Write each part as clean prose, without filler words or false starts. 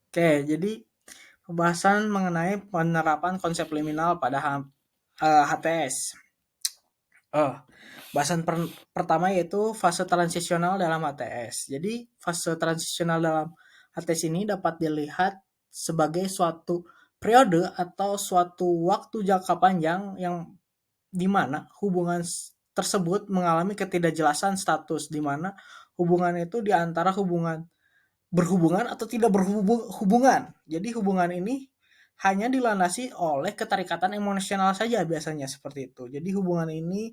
Oke, jadi pembahasan mengenai penerapan konsep liminal pada HTS. Oh, bahasan pertama yaitu fase transisional dalam HTS. Jadi, fase transisional dalam HTS ini dapat dilihat sebagai suatu periode atau suatu waktu jangka panjang yang di mana hubungan tersebut mengalami ketidakjelasan status, di mana hubungan itu di antara berhubungan atau tidak berhubungan. Jadi hubungan ini hanya dilandasi oleh keterikatan emosional saja biasanya seperti itu. Jadi hubungan ini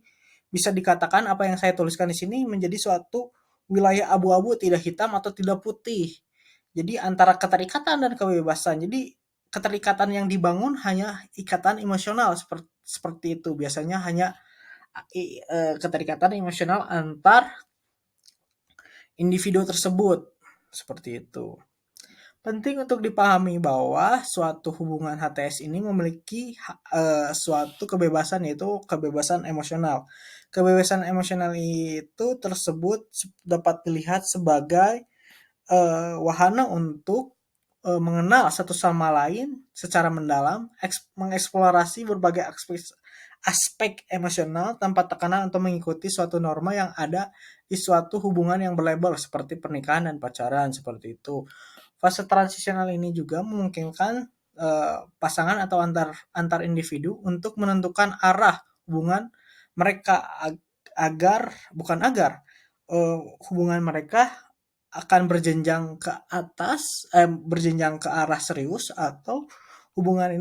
bisa dikatakan apa yang saya tuliskan di sini menjadi suatu wilayah abu-abu, tidak hitam atau tidak putih. Jadi antara keterikatan dan kebebasan. Jadi keterikatan yang dibangun hanya ikatan emosional seperti itu. Biasanya hanya keterikatan emosional antar individu tersebut. Seperti itu. Penting untuk dipahami bahwa suatu hubungan HTS ini memiliki suatu kebebasan, yaitu kebebasan emosional. Kebebasan emosional itu tersebut dapat dilihat sebagai wahana untuk mengenal satu sama lain secara mendalam, mengeksplorasi berbagai aspek emosional tanpa tekanan atau mengikuti suatu norma yang ada di suatu hubungan yang berlabel seperti pernikahan dan pacaran seperti itu. Fase transisional ini juga memungkinkan pasangan atau antar individu untuk menentukan arah hubungan mereka agar bukan agar hubungan mereka akan berjenjang ke atas, berjenjang ke arah serius, atau hubungan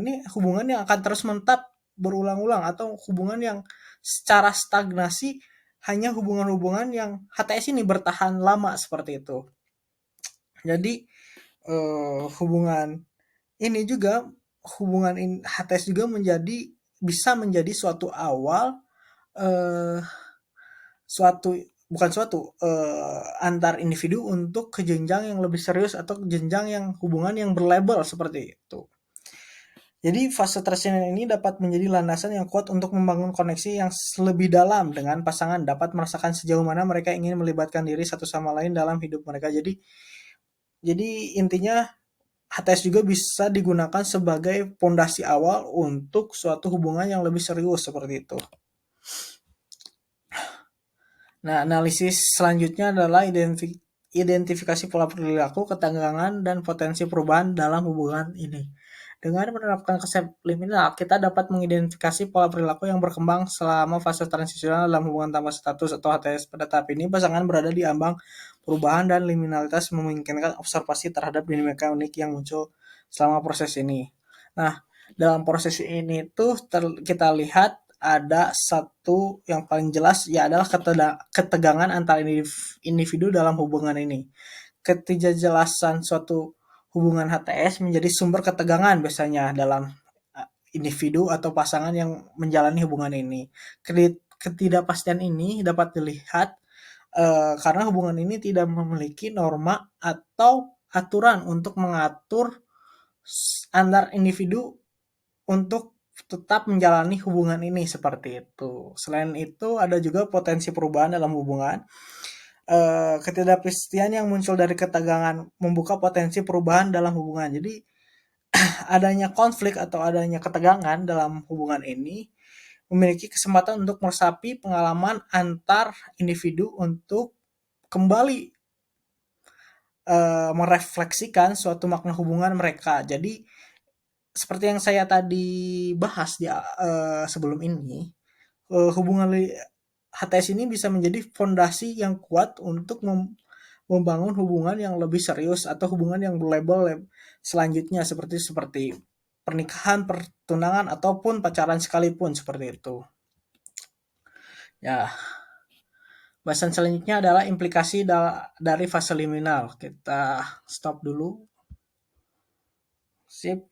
yang akan terus mentap berulang-ulang, atau hubungan yang secara stagnasi hanya hubungan-hubungan yang HTS ini bertahan lama seperti itu. Jadi hubungan ini juga HTS juga bisa menjadi suatu awal eh, suatu bukan suatu antar individu untuk ke jenjang yang lebih serius atau jenjang yang hubungan yang berlabel seperti itu. Jadi fase transisional ini dapat menjadi landasan yang kuat untuk membangun koneksi yang lebih dalam dengan pasangan, dapat merasakan sejauh mana mereka ingin melibatkan diri satu sama lain dalam hidup mereka. Jadi intinya HTS juga bisa digunakan sebagai pondasi awal untuk suatu hubungan yang lebih serius seperti itu. Nah, analisis selanjutnya adalah identifikasi pola perilaku, ketegangan, dan potensi perubahan dalam hubungan ini. Dengan menerapkan konsep liminal, kita dapat mengidentifikasi pola perilaku yang berkembang selama fase transisional dalam hubungan tanpa status atau HTS. Pada tahap ini, pasangan berada di ambang perubahan dan liminalitas memungkinkan observasi terhadap dinamika unik yang muncul selama proses ini. Nah, dalam proses ini tuh kita lihat ada satu yang paling jelas, ya adalah ketegangan antara individu dalam hubungan ini. Ketidakjelasan suatu hubungan HTS menjadi sumber ketegangan biasanya dalam individu atau pasangan yang menjalani hubungan ini. Ketidakpastian ini dapat dilihat karena hubungan ini tidak memiliki norma atau aturan untuk mengatur antar individu untuk tetap menjalani hubungan ini seperti itu. Selain itu ada juga potensi perubahan dalam hubungan. Ketidakpastian yang muncul dari ketegangan membuka potensi perubahan dalam hubungan. Jadi adanya konflik atau adanya ketegangan dalam hubungan ini memiliki kesempatan untuk meresapi pengalaman antar individu untuk kembali merefleksikan suatu makna hubungan mereka. Jadi seperti yang saya tadi bahas di sebelum ini, hubungan HTS ini bisa menjadi fondasi yang kuat untuk membangun hubungan yang lebih serius atau hubungan yang berlabel selanjutnya seperti pernikahan, pertunangan ataupun pacaran sekalipun seperti itu. Ya, bahasan selanjutnya adalah implikasi dari fase liminal. Kita stop dulu. Sip.